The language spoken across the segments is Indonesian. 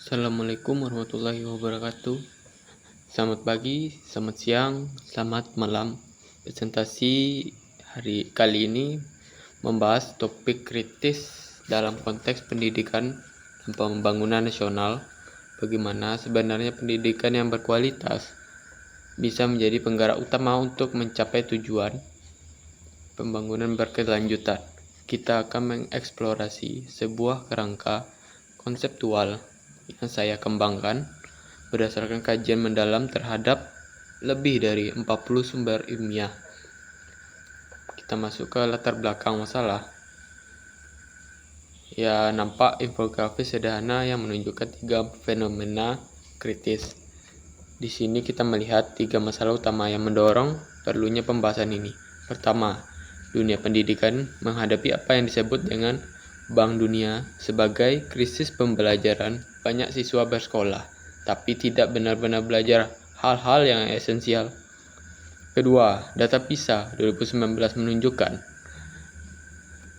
Assalamualaikum warahmatullahi wabarakatuh. Selamat pagi, selamat siang, selamat malam. Presentasi hari kali ini membahas topik kritis dalam konteks pendidikan dan pembangunan nasional. Bagaimana sebenarnya pendidikan yang berkualitas bisa menjadi penggerak utama untuk mencapai tujuan pembangunan berkelanjutan. Kita akan mengeksplorasi sebuah kerangka konseptual yang saya kembangkan berdasarkan kajian mendalam terhadap lebih dari 40 sumber ilmiah. Kita masuk ke latar belakang masalah. Ya, nampak infografis sederhana yang menunjukkan 3 fenomena kritis. Di sini kita melihat 3 masalah utama yang mendorong perlunya pembahasan ini. Pertama, dunia pendidikan menghadapi apa yang disebut dengan Bank Dunia sebagai krisis pembelajaran. Banyak siswa bersekolah, tapi tidak benar-benar belajar hal-hal yang esensial. Kedua, data PISA 2019 menunjukkan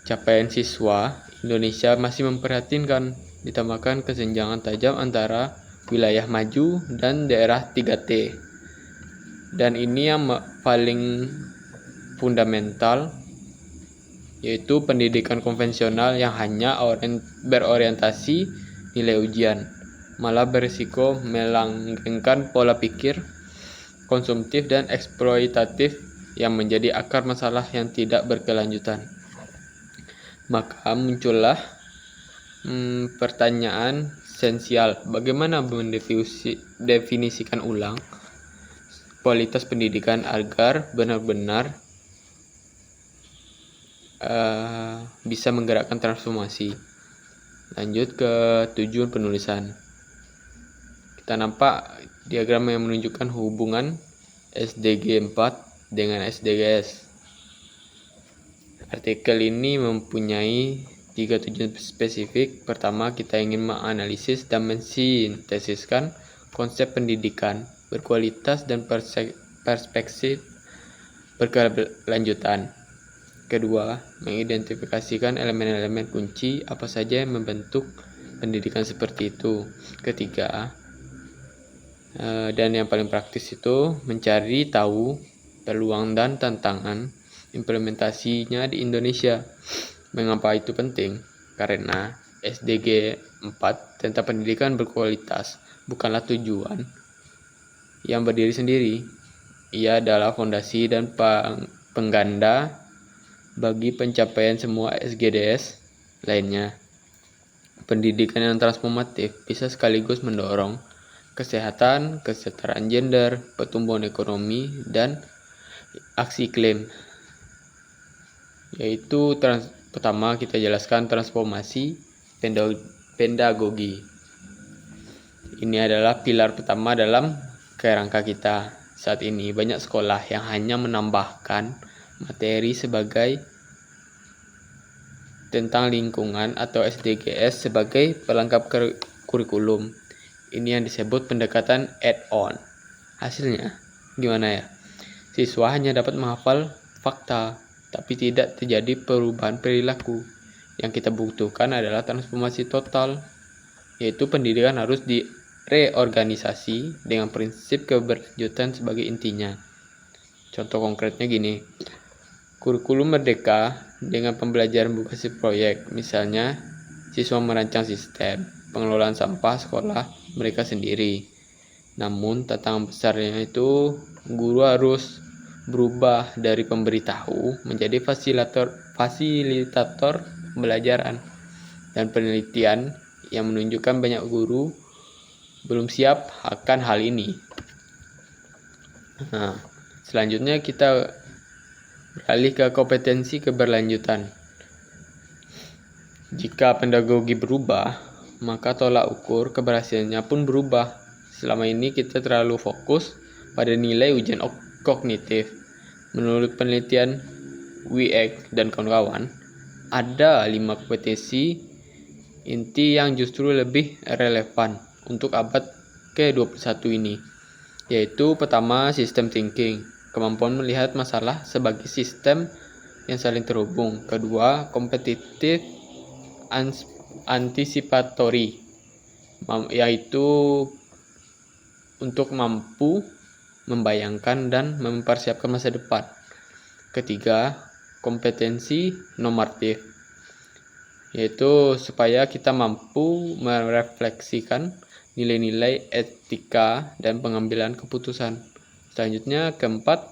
capaian siswa Indonesia masih memprihatinkan, ditambahkan kesenjangan tajam antara wilayah maju dan daerah 3T. Dan ini yang paling fundamental, yaitu pendidikan konvensional yang hanya berorientasi nilai ujian, malah berisiko melanggengkan pola pikir konsumtif dan eksploitatif yang menjadi akar masalah yang tidak berkelanjutan. Maka muncullah pertanyaan esensial, bagaimana mendefinisikan ulang kualitas pendidikan agar benar-benar bisa menggerakkan transformasi. Lanjut ke tujuan penulisan. Kita nampak diagram yang menunjukkan hubungan SDG 4 dengan SDGs. Artikel ini mempunyai 3 tujuan spesifik. Pertama, kita ingin menganalisis dan mensintesiskan konsep pendidikan berkualitas dan perspektif berkelanjutan. Kedua, mengidentifikasikan elemen-elemen kunci apa saja yang membentuk pendidikan seperti itu. Ketiga, dan yang paling praktis itu mencari tahu peluang dan tantangan implementasinya di Indonesia. Mengapa itu penting? Karena SDG 4 tentang pendidikan berkualitas bukanlah tujuan yang berdiri sendiri. Ia adalah fondasi dan pengganda bagi pencapaian semua SDGs lainnya. Pendidikan yang transformatif bisa sekaligus mendorong kesehatan, kesetaraan gender, pertumbuhan ekonomi, dan aksi iklim. Yaitu pertama kita jelaskan transformasi pedagogi. Ini adalah pilar pertama dalam kerangka kita. Saat ini banyak sekolah yang hanya menambahkan materi sebagai tentang lingkungan atau SDGs sebagai pelengkap kurikulum. Ini yang disebut pendekatan add-on. Hasilnya gimana ya? Siswa hanya dapat menghafal fakta, tapi tidak terjadi perubahan perilaku. Yang kita butuhkan adalah transformasi total, yaitu pendidikan harus direorganisasi dengan prinsip keberlanjutan sebagai intinya. Contoh konkretnya gini, kurikulum merdeka dengan pembelajaran berbasis proyek. Misalnya, siswa merancang sistem pengelolaan sampah sekolah mereka sendiri. Namun, tantangan besarnya itu guru harus berubah dari pemberitahu menjadi fasilitator pembelajaran. Dan penelitian yang menunjukkan banyak guru belum siap akan hal ini. Nah, selanjutnya kita beralih ke kompetensi keberlanjutan. Jika pedagogi berubah, maka tolak ukur keberhasilannya pun berubah. Selama ini kita terlalu fokus pada nilai ujian kognitif. Menurut penelitian Wiek dan kawan-kawan, ada 5 kompetensi inti yang justru lebih relevan untuk abad ke-21 ini. Yaitu pertama, system thinking, kemampuan melihat masalah sebagai sistem yang saling terhubung. Kedua, kompetitif anticipatory, yaitu untuk mampu membayangkan dan mempersiapkan masa depan. Ketiga, kompetensi normatif, yaitu supaya kita mampu merefleksikan nilai-nilai etika dan pengambilan keputusan. Selanjutnya, keempat,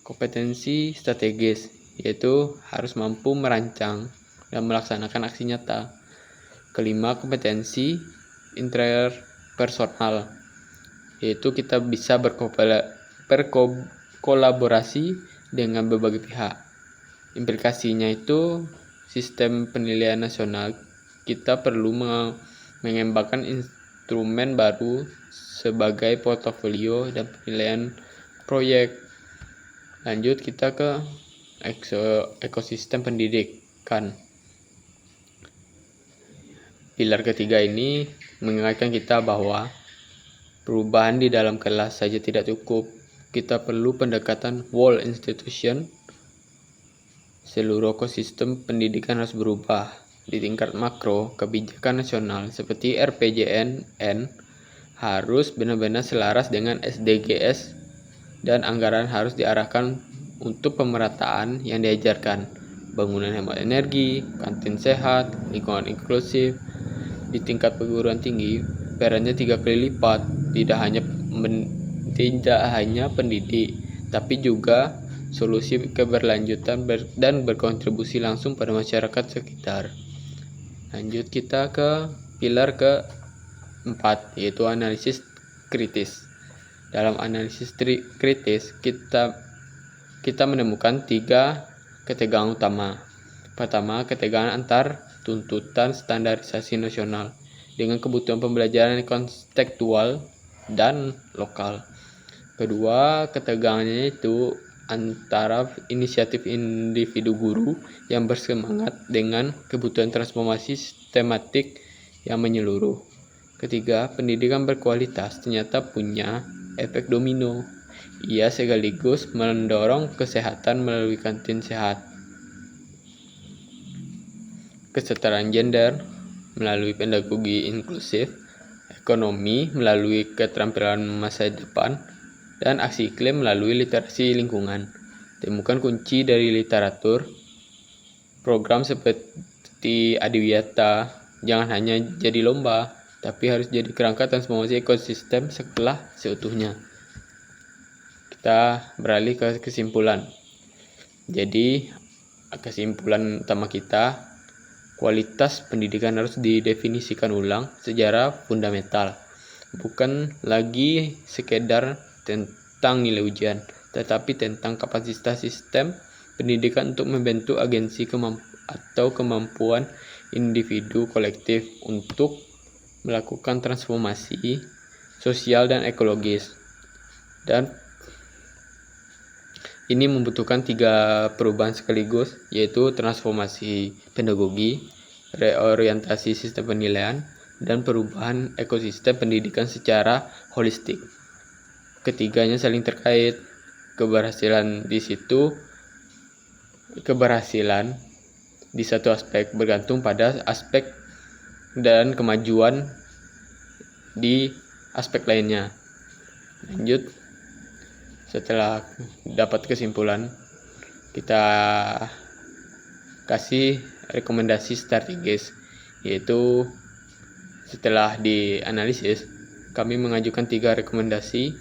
kompetensi strategis, yaitu harus mampu merancang dan melaksanakan aksi nyata. Kelima, kompetensi interpersonal, yaitu kita bisa berkolaborasi dengan berbagai pihak. Implikasinya itu sistem penilaian nasional, kita perlu mengembangkan instrumen baru sebagai portofolio dan penilaian proyek. Lanjut kita ke ekosistem pendidikan. Pilar ketiga ini mengingatkan kita bahwa perubahan di dalam kelas saja tidak cukup. Kita perlu pendekatan whole institution. Seluruh ekosistem pendidikan harus berubah. Di tingkat makro, kebijakan nasional seperti RPJMN harus benar-benar selaras dengan SDGs dan anggaran harus diarahkan untuk pemerataan yang diajarkan. Bangunan hemat energi, kantin sehat, lingkungan inklusif. Di tingkat perguruan tinggi, perannya 3 kali lipat, tidak hanya pendidik, tapi juga solusi keberlanjutan dan berkontribusi langsung pada masyarakat sekitar. Lanjut kita ke pilar ke-4, yaitu analisis kritis. Dalam analisis kritis, kita menemukan 3 ketegangan utama. Pertama, ketegangan antar tuntutan standarisasi nasional dengan kebutuhan pembelajaran kontekstual dan lokal. Kedua, ketegangannya itu antara inisiatif individu guru yang bersemangat dengan kebutuhan transformasi sistematik yang menyeluruh. Ketiga, pendidikan berkualitas ternyata punya efek domino. Ia sekaligus mendorong kesehatan melalui kantin sehat, kesetaraan gender melalui pedagogi inklusif, ekonomi melalui keterampilan masa depan, dan aksi iklim melalui literasi lingkungan. Temukan kunci dari literatur. Program seperti Adiwiyata jangan hanya jadi lomba, tapi harus jadi kerangka transformasi ekosistem setelah seutuhnya. Kita beralih ke kesimpulan. Jadi, kesimpulan utama kita, kualitas pendidikan harus didefinisikan ulang secara fundamental, bukan lagi sekedar tentang nilai ujian, tetapi tentang kapasitas sistem pendidikan untuk membentuk agensi atau kemampuan individu kolektif untuk melakukan transformasi sosial dan ekologis. Dan ini membutuhkan 3 perubahan sekaligus, yaitu transformasi pedagogi, reorientasi sistem penilaian, dan perubahan ekosistem pendidikan secara holistik. Ketiganya saling terkait. Keberhasilan di satu aspek bergantung pada aspek dan kemajuan di aspek lainnya. Lanjut, setelah dapat kesimpulan, kita kasih rekomendasi strategis, yaitu setelah dianalisis, kami mengajukan 3 rekomendasi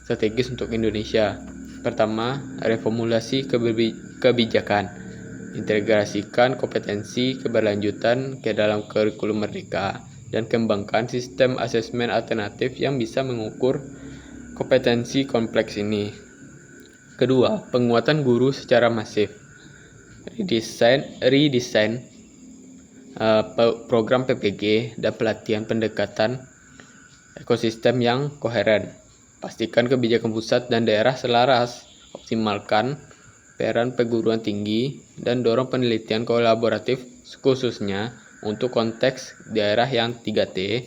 strategis untuk Indonesia. Pertama, reformulasi kebijakan, integrasikan kompetensi keberlanjutan ke dalam kurikulum merdeka, dan kembangkan sistem asesmen alternatif yang bisa mengukur kompetensi kompleks ini. Kedua, penguatan guru secara masif, redesign program PPG dan pelatihan pendekatan ekosistem yang koheren. Pastikan kebijakan pusat dan daerah selaras, optimalkan peran perguruan tinggi, dan dorong penelitian kolaboratif khususnya untuk konteks daerah yang 3T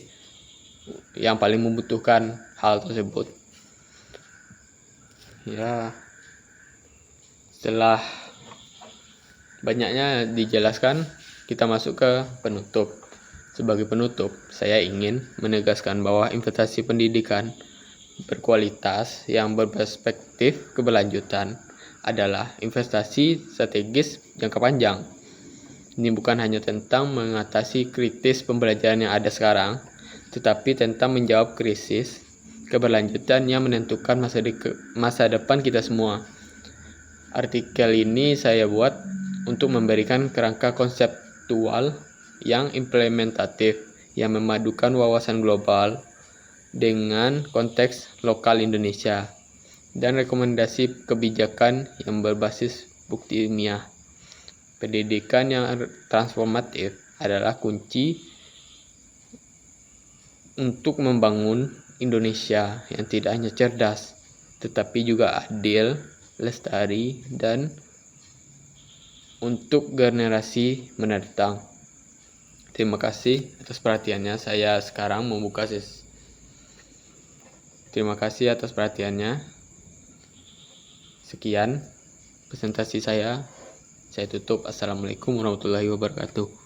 yang paling membutuhkan hal tersebut. Ya, setelah banyaknya dijelaskan, kita masuk ke penutup. Sebagai penutup, saya ingin menegaskan bahwa investasi pendidikan berkualitas yang berperspektif keberlanjutan adalah investasi strategis jangka panjang. Ini bukan hanya tentang mengatasi krisis pembelajaran yang ada sekarang, tetapi tentang menjawab krisis keberlanjutan yang menentukan masa depan kita semua. Artikel ini saya buat untuk memberikan kerangka konseptual yang implementatif, yang memadukan wawasan global dengan konteks lokal Indonesia, dan rekomendasi kebijakan yang berbasis bukti ilmiah. Pendidikan yang transformatif adalah kunci untuk membangun Indonesia yang tidak hanya cerdas, tetapi juga adil, lestari, dan untuk generasi mendatang. Terima kasih atas perhatiannya. Saya sekarang membuka sesi. Terima kasih atas perhatiannya. Sekian presentasi saya. Saya tutup. Assalamualaikum warahmatullahi wabarakatuh.